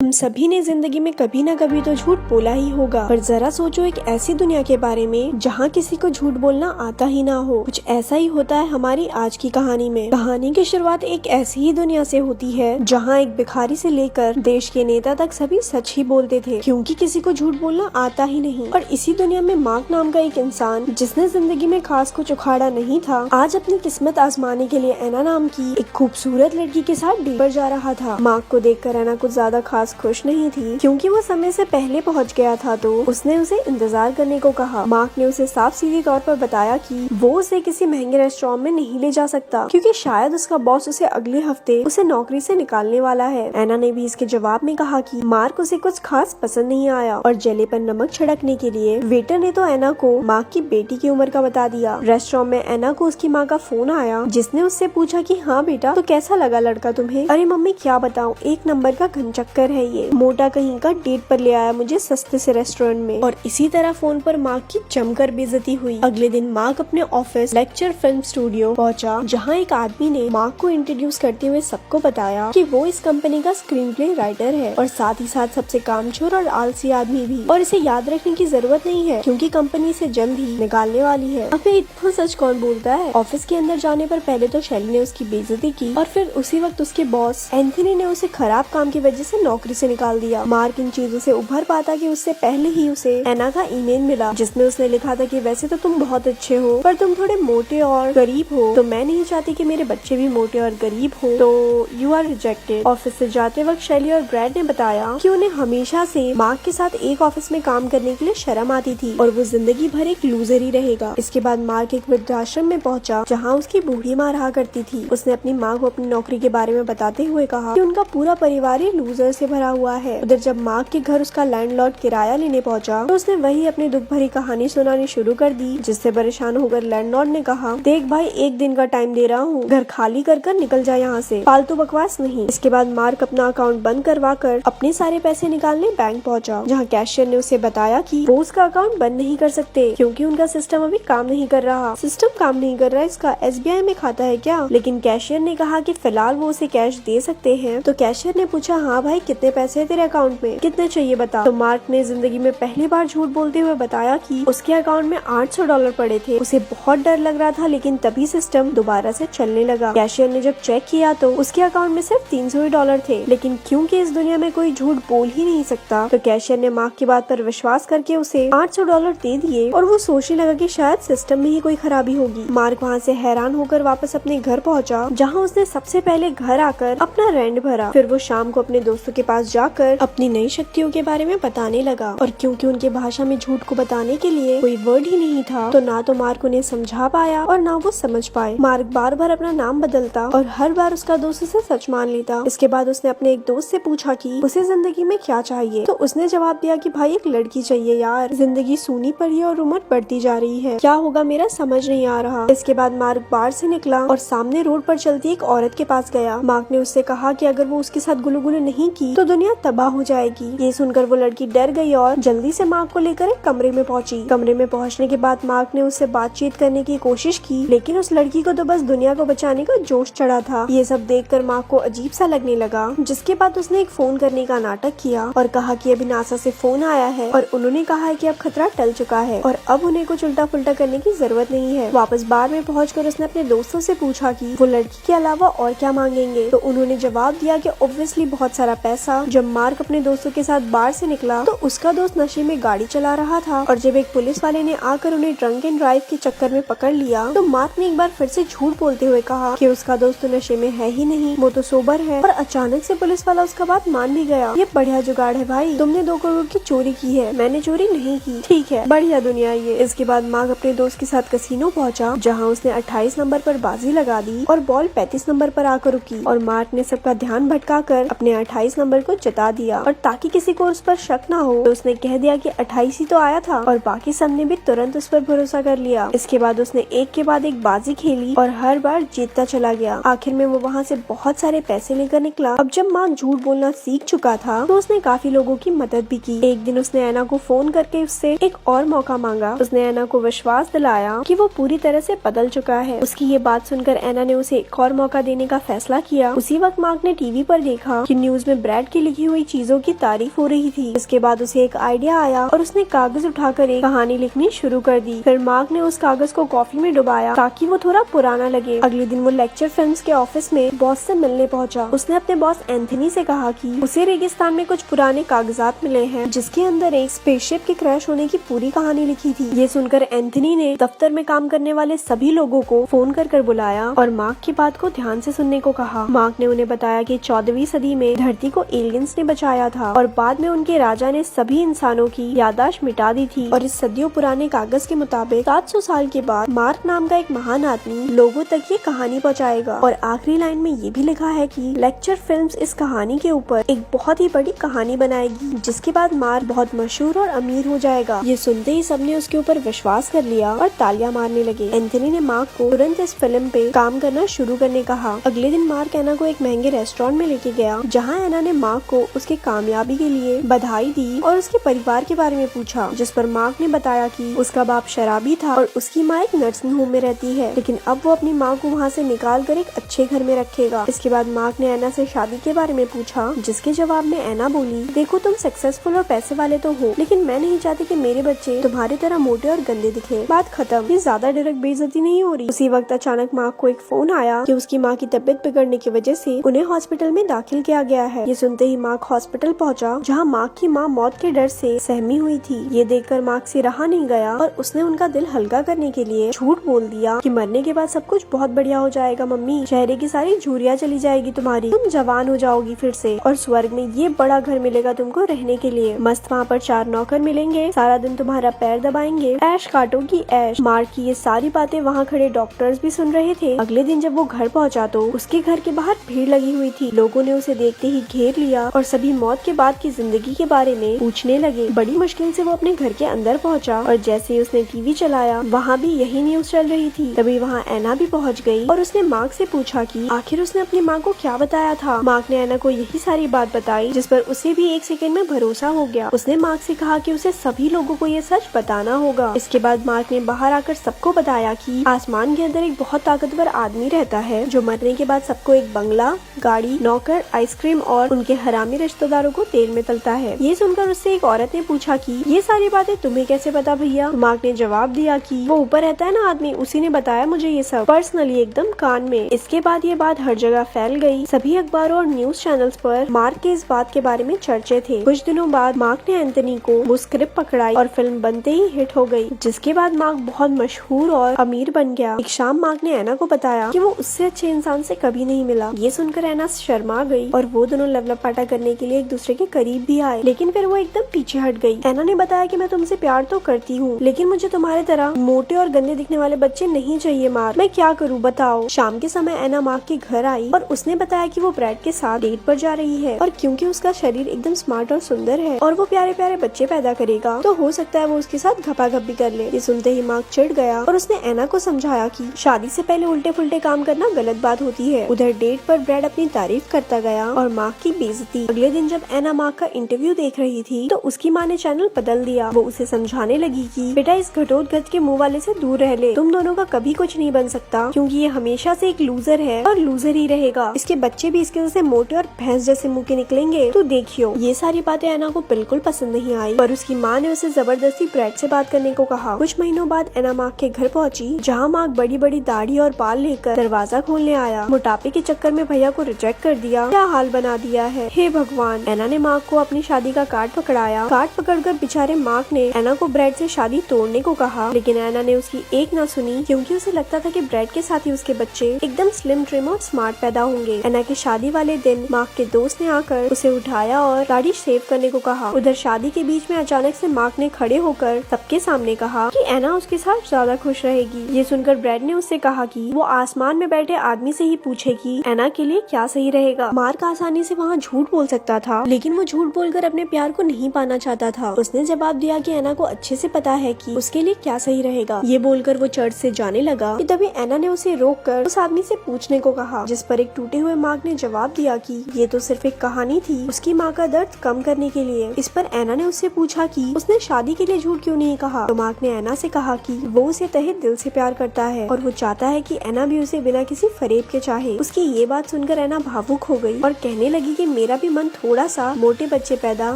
हम सभी ने जिंदगी में कभी न कभी तो झूठ बोला ही होगा, पर जरा सोचो एक ऐसी दुनिया के बारे में जहाँ किसी को झूठ बोलना आता ही ना हो। कुछ ऐसा ही होता है हमारी आज की कहानी में। कहानी की शुरुआत एक ऐसी ही दुनिया से होती है जहाँ एक भिखारी से लेकर देश के नेता तक सभी सच ही बोलते थे, क्योंकि किसी को झूठ बोलना आता ही नहीं। और इसी दुनिया में मार्क नाम का एक इंसान, जिसने जिंदगी में खास कुछ उखाड़ा नहीं था, आज अपनी किस्मत आजमाने के लिए एना नाम की एक खूबसूरत लड़की के साथ डेट पर जा रहा था। मार्क को देखकर एना कुछ ज्यादा खास खुश नहीं थी, क्योंकि वो समय से पहले पहुंच गया था, तो उसने उसे इंतजार करने को कहा। मार्क ने उसे साफ सीधे तौर पर बताया कि वो उसे किसी महंगे रेस्टोरेंट में नहीं ले जा सकता, क्योंकि शायद उसका बॉस उसे अगले हफ्ते उसे नौकरी से निकालने वाला है। एना ने भी इसके जवाब में कहा कि मार्क उसे कुछ खास पसंद नहीं आया, और जले पर नमक छिड़कने के लिए वेटर ने तो एना को मार्क की बेटी की उम्र का बता दिया। रेस्टोरेंट में एना को उसकी माँ का फोन आया, जिसने उससे पूछा कि हाँ बेटा, तो कैसा लगा लड़का तुम्हें? अरे मम्मी क्या बताऊं, एक नंबर का घनचक्कर है, ये मोटा कहीं का डेट पर ले आया मुझे सस्ते से रेस्टोरेंट में। और इसी तरह फोन पर मार्क की जमकर बेइज्जती हुई। अगले दिन मार्क अपने ऑफिस लेक्चर फिल्म स्टूडियो पहुंचा, जहां एक आदमी ने मार्क को इंट्रोड्यूस करते हुए सबको बताया कि वो इस कंपनी का स्क्रीन प्ले राइटर है, और साथ ही साथ सबसे कामचोर और आलसी आदमी भी। और इसे याद रखने की जरूरत नहीं है, क्योंकि कंपनी इसे जल्द ही निकालने वाली है। अबे इतना सच कौन बोलता है? ऑफिस के अंदर जाने पर पहले तो शैली ने उसकी बेइज्जती की, और फिर उसी वक्त उसके बॉस एंथनी ने उसे खराब काम की वजह से नौकरी से निकाल दिया। मार्क इन चीजों से उभर पाता कि उससे पहले ही उसे एना का ईमेल मिला, जिसमें उसने लिखा था कि वैसे तो तुम बहुत अच्छे हो, पर तुम थोड़े मोटे और गरीब हो, तो मैं नहीं चाहती कि मेरे बच्चे भी मोटे और गरीब हो, तो यू आर रिजेक्टेड। ऑफिस से जाते वक्त शैली और ब्रैड ने बताया कि उन्हें हमेशा से मार्क के साथ एक ऑफिस में काम करने के लिए शर्म आती थी, और वो जिंदगी भर एक लूजर ही रहेगा। इसके बाद मार्क एक वृद्धाश्रम में पहुंचा, जहाँ उसकी बूढ़ी माँ रहा करती थी। उसने अपनी माँ को अपनी नौकरी के बारे में बताते हुए कहा कि उनका पूरा परिवार ही लूजर से भरा हुआ है। उधर जब मार्क के घर उसका लैंडलॉर्ड किराया लेने पहुंचा, तो उसने वही अपनी दुख भरी कहानी सुनानी शुरू कर दी, जिससे परेशान होकर लैंडलॉर्ड ने कहा, देख भाई, एक दिन का टाइम दे रहा हूँ, घर खाली कर कर निकल जा यहाँ से, फालतू बकवास नहीं। इसके बाद मार्क अपना अकाउंट बंद करवा कर अपने सारे पैसे निकालने बैंक पहुंचा, जहाँ कैशियर ने उसे बताया कि वो उसका अकाउंट बंद नहीं कर सकते, क्योंकि उनका सिस्टम अभी काम नहीं कर रहा। सिस्टम काम नहीं कर रहा, इसका SBI में खाता है क्या? लेकिन कैशियर ने कहा कि फिलहाल वो उसे कैश दे सकते हैं। तो कैशियर ने पूछा, हाँ भाई, कितने पैसे है तेरे अकाउंट में, कितने चाहिए बता। तो मार्क ने जिंदगी में पहली बार झूठ बोलते हुए बताया कि उसके अकाउंट में $800 पड़े थे। उसे बहुत डर लग रहा था, लेकिन तभी सिस्टम दोबारा से चलने लगा। कैशियर ने जब चेक किया तो उसके अकाउंट में सिर्फ $300 थे, लेकिन क्योंकि इस दुनिया में कोई झूठ बोल ही नहीं सकता, तो कैशियर ने मार्क की बात पर विश्वास करके उसे $800 दे दिए, और वो सोचने लगा कि शायद सिस्टम में ही कोई खराबी होगी। मार्क वहाँ से हैरान होकर वापस अपने घर पहुँचा, जहाँ उसने सबसे पहले घर आकर अपना रेंट भरा। फिर वो शाम को अपने दोस्तों के पास जाकर अपनी नई शक्तियों के बारे में बताने लगा, और क्योंकि उनके भाषा में झूठ को बताने के लिए कोई वर्ड ही नहीं था, तो ना तो मार्क उन्हें समझा पाया और ना वो समझ पाए। मार्क बार बार अपना नाम बदलता, और हर बार उसका दोस्त उसे सच मान लेता। इसके बाद उसने अपने एक दोस्त से पूछा कि उसे जिंदगी में क्या चाहिए, तो उसने जवाब दिया कि भाई एक लड़की चाहिए यार, जिंदगी सूनी पड़ी है और उम्र बढ़ती जा रही है, क्या होगा मेरा समझ नहीं आ रहा। इसके बाद मार्क बाहर से निकला और सामने रोड पर चलती एक औरत के पास गया। मार्क ने उससे कहा कि अगर वो उसके साथ गुलुगुलु नहीं की तो दुनिया तबाह हो जाएगी। ये सुनकर वो लड़की डर गई और जल्दी से मार्क को लेकर एक कमरे में पहुंची। कमरे में पहुंचने के बाद मार्क ने उससे बातचीत करने की कोशिश की, लेकिन उस लड़की को तो बस दुनिया को बचाने का जोश चढ़ा था। ये सब देखकर मार्क को अजीब सा लगने लगा, जिसके बाद उसने एक फोन करने का नाटक किया और कहा कि अभी नासा से फोन आया है, और उन्होंने कहा है कि अब खतरा टल चुका है, और अब उन्हें कुछ उल्टा पुल्टा करने की जरूरत नहीं है। वापस बार में पहुंचकर उसने अपने दोस्तों से पूछा कि वो लड़की के अलावा और क्या मांगेंगे, तो उन्होंने जवाब दिया कि ऑब्वियसली बहुत सारा पैसा। जब मार्क अपने दोस्तों के साथ बार से निकला तो उसका दोस्त नशे में गाड़ी चला रहा था, और जब एक पुलिस वाले ने आकर उन्हें ड्रंक एंड ड्राइव के चक्कर में पकड़ लिया, तो मार्क ने एक बार फिर से झूठ बोलते हुए कहा कि उसका दोस्त तो नशे में है ही नहीं, वो तो सोबर है। और अचानक से पुलिस वाला उसका बात मान भी गया। ये बढ़िया जुगाड़ है भाई, तुमने 2 करोड़ की चोरी की है, मैंने चोरी नहीं की, ठीक है, बढ़िया दुनिया ये। इसके बाद मार्क अपने दोस्त के साथ कसीनो पहुंचा, जहाँ उसने 28 नंबर पर बाजी लगा दी और बॉल 35 नंबर पर आकर रुकी, और मार्क ने सबका ध्यान भटकाकर अपने 28 नंबर को जता दिया, और ताकि किसी को उस पर शक ना हो तो उसने कह दिया कि 28 ही तो आया था, और बाकी सबने भी तुरंत उस पर भरोसा कर लिया। इसके बाद उसने एक के बाद एक बाजी खेली और हर बार जीतता चला गया। आखिर में वो वहाँ से बहुत सारे पैसे लेकर निकला। अब जब मार्क झूठ बोलना सीख चुका था, तो उसने काफी लोगों की मदद भी की। एक दिन उसने एना को फोन करके उससे एक और मौका मांगा। उसने एना को विश्वास दिलाया कि वो पूरी तरह से बदल चुका है। उसकी ये बात सुनकर एना ने उसे एक और मौका देने का फैसला किया। उसी वक्त मार्क ने टीवी पर देखा कि न्यूज में ब्रैड की लिखी हुई चीजों की तारीफ हो रही थी। उसके बाद उसे एक आइडिया आया और उसने कागज उठाकर एक कहानी लिखनी शुरू कर दी। फिर मार्क ने उस कागज को कॉफी में डुबाया ताकि वो थोड़ा पुराना लगे। अगले दिन वो लेक्चर फिल्म्स के ऑफिस में बॉस से मिलने पहुंचा। उसने अपने बॉस एंथनी से कहा कि उसे रेगिस्तान में कुछ पुराने कागजात मिले हैं जिसके अंदर एक स्पेसशिप के क्रैश होने की पूरी कहानी लिखी थी। ये सुनकर एंथनी ने दफ्तर में काम करने वाले सभी लोगों को फोन कर बुलाया और मार्क की बात को ध्यान से सुनने को कहा। मार्क ने उन्हें बताया कि 14वीं सदी में धरती को एलियंस ने बचाया था और बाद में उनके राजा ने सभी इंसानों की याददाश्त मिटा दी थी। और इस सदियों पुराने कागज के मुताबिक 700 साल के बाद मार्क नाम का एक महान आदमी लोगों तक ये कहानी पहुंचाएगा। और आखिरी लाइन में ये भी लिखा है कि लेक्चर फिल्म्स इस कहानी के ऊपर एक बहुत ही बड़ी कहानी बनाएगी जिसके बाद मार्क बहुत मशहूर और अमीर हो जाएगा। ये सुनते ही सबने उसके ऊपर विश्वास कर लिया और तालियां मारने लगे। एंथनी ने मार्क को तुरंत इस फिल्म पे काम करना शुरू करने कहा। अगले दिन मार्क एना को एक महंगे रेस्टोरेंट में लेके गया जहाँ एना ने मार्क को उसके कामयाबी के लिए बधाई दी और उसके परिवार के बारे में पूछा, जिस पर मार्क ने बताया कि उसका बाप शराबी था और उसकी माँ एक नर्सिंग होम में रहती है, लेकिन अब वो अपनी माँ को वहाँ से निकाल कर एक अच्छे घर में रखेगा। इसके बाद मार्क ने एना से शादी के बारे में पूछा, जिसके जवाब में एना बोली, देखो तुम सक्सेसफुल और पैसे वाले तो हो, लेकिन मैं नहीं चाहती कि मेरे बच्चे तुम्हारी तरह मोटे और गंदे दिखे। बात खत्म। ये ज्यादा डायरेक्ट बेइज्जती नहीं हो रही। उसी वक्त अचानक मार्क को एक फोन आया कि उसकी माँ की तबीयत बिगड़ने की वजह से उन्हें हॉस्पिटल में दाखिल किया गया है। ये सुनते ही मार्क हॉस्पिटल पहुंचा जहां मार्क की माँ मौत के डर से सहमी हुई थी। ये देखकर मार्क से रहा नहीं गया और उसने उनका दिल हल्का करने के लिए झूठ बोल दिया कि मरने के बाद सब कुछ बहुत बढ़िया हो जाएगा मम्मी, चेहरे की सारी झुर्रियाँ चली जाएगी तुम्हारी, तुम जवान हो जाओगी फिर से और स्वर्ग में ये बड़ा घर मिलेगा तुमको रहने के लिए। मस्त वहाँ पर 4 नौकर मिलेंगे, सारा दिन तुम्हारा पैर दबाएंगे, ऐश काटोगी ऐश। मार्क की ये सारी बातें वहाँ खड़े डॉक्टर्स भी सुन रहे थे। अगले दिन जब वो घर पहुंचा तो उसके घर के बाहर भीड़ लगी हुई थी। लोगों ने उसे देखते ही घेर लिया और सभी मौत के बाद की जिंदगी के बारे में पूछने लगे। बड़ी मुश्किल से वो अपने घर के अंदर पहुंचा और जैसे ही उसने टीवी चलाया वहाँ भी यही न्यूज चल रही थी। तभी वहाँ एना भी पहुँच गई और उसने मार्क से पूछा कि आखिर उसने अपनी माँ को क्या बताया था। मार्क ने एना को यही सारी बात बताई, जिस पर उसे भी 1 सेकंड में भरोसा हो गया। उसने मार्क से कहा कि उसे सभी लोगों को ये सच बताना होगा। इसके बाद मार्क ने बाहर आकर सबको बताया कि आसमान के अंदर एक बहुत ताकतवर आदमी रहता है जो मरने के बाद सबको एक बंगला, गाड़ी, नौकर, आइसक्रीम और उनके हरामी रिश्तेदारों को तेल में तलता है। ये सुनकर उससे एक औरत ने पूछा कि ये सारी बातें तुम्हें कैसे पता भैया। मार्क ने जवाब दिया कि वो ऊपर रहता है ना आदमी, उसी ने बताया मुझे ये सब पर्सनली एकदम कान में। इसके बाद ये बात हर जगह फैल गई। सभी अखबारों और न्यूज चैनल्स पर मार्क के इस बात के बारे में चर्चे थे। कुछ दिनों बाद मार्क ने एंथनी को वो स्क्रिप्ट पकड़ाई और फिल्म बनते ही हिट हो गई, जिसके बाद मार्क बहुत मशहूर और अमीर बन गया। एक शाम मार्क ने एना को बताया कि वो उससे अच्छे इंसान से कभी नहीं मिला। ये सुनकर एना शर्मा गई और वो दोनों लवलपाटा करने के लिए एक दूसरे के करीब भी आए, लेकिन फिर वो एकदम पीछे हट गई। एना ने बताया कि मैं तुमसे प्यार तो करती हूँ, लेकिन मुझे तुम्हारे तरह मोटे और गंदे दिखने वाले बच्चे नहीं चाहिए मार्क, मैं क्या करूँ बताओ। शाम के समय एना मार्क के घर आई और उसने बताया कि वो ब्रैड के साथ डेट पर जा रही है और क्योंकि उसका शरीर एकदम स्मार्ट और सुंदर है और वो प्यारे प्यारे बच्चे पैदा करेगा तो हो सकता है वो उसके साथ घपाघपी कर ले। ये सुनते ही मार्क चिढ़ गया और उसने एना को समझाया कि शादी से पहले उल्टे फुल्टे काम करना गलत बात होती है। उधर डेट पर ब्रैड अपनी तारीफ करता गया और मार्क की बेइज्जती। अगले दिन जब एना मार्क का इंटरव्यू देख रही थी तो उसकी माँ ने चैनल बदल दिया। वो उसे समझाने लगी कि बेटा इस घटोत्कच के मुंह वाले से दूर रह ले, तुम दोनों का कभी कुछ नहीं बन सकता क्योंकि ये हमेशा से एक लूजर है और लूजर ही रहेगा। इसके बच्चे भी इसके जैसे मोटे और भैंस जैसे मुंह के निकलेंगे तो देखियो। ये सारी बातें एना को बिल्कुल पसंद नहीं आई और उसकी माँ ने उसे जबरदस्ती ब्रैड से बात करने को कहा। कुछ महीनों बाद एना मार्क के घर पहुंची जहाँ मार्क बड़ी बड़ी दाढ़ी और बाल लेकर दरवाजा खोलने आया। मोटापे के चक्कर में भैया को रिजेक्ट कर दिया, क्या हाल बना दिया है, हे भगवान। एना ने मार्क को अपनी शादी का कार्ड पकड़ाया। कार्ड पकड़कर बेचारे मार्क ने एना को ब्रैड से शादी तोड़ने को कहा, लेकिन एना ने उसकी एक ना सुनी क्योंकि उसे लगता था कि ब्रैड के साथ ही उसके बच्चे एकदम स्लिम ट्रिम और स्मार्ट पैदा होंगे। एना की शादी वाले दिन मार्क के दोस्त ने आकर उसे उठाया और दाढ़ी शेव करने को कहा। उधर शादी के बीच में अचानक से मार्क ने खड़े होकर सबके सामने कहा कि एना उसके साथ ज्यादा खुश रहेगी। ये सुनकर ब्रैड ने उससे कहा कि वो आसमान में बैठे आदमी से ही पूछे कि एना के लिए क्या सही रहेगा। मार्क आसानी से वहाँ झूठ बोल सकता था, लेकिन वो झूठ बोलकर अपने प्यार को नहीं पाना चाहता था। उसने जवाब दिया कि एना को अच्छे से पता है कि उसके लिए क्या सही रहेगा। ये बोलकर वो चर्च से जाने लगा कि तभी एना ने उसे रोककर उस आदमी से पूछने को कहा, जिस पर एक टूटे हुए मार्क ने जवाब दिया कि ये तो सिर्फ एक कहानी थी उसकी माँ का दर्द कम करने के लिए। इस पर एना ने उससे पूछा कि उसने शादी के लिए झूठ क्यों नहीं कहा। तो मार्क ने एना से कहा कि वो उसे तहे दिल से प्यार करता है और वो चाहता है कि एना भी उसे बिना किसी फरेब के चाहे। उसकी ये बात सुनकर एना भावुक हो गई और कहने लगी कि मेरा भी मन थोड़ा सा मोटे बच्चे पैदा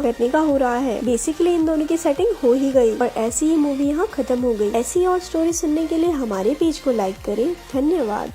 करने का हो रहा है। बेसिकली इन दोनों की सेटिंग हो ही गई और ऐसी ही मूवी यहाँ खत्म हो गई। ऐसी और स्टोरी सुनने के लिए हमारे पेज को लाइक करें। धन्यवाद।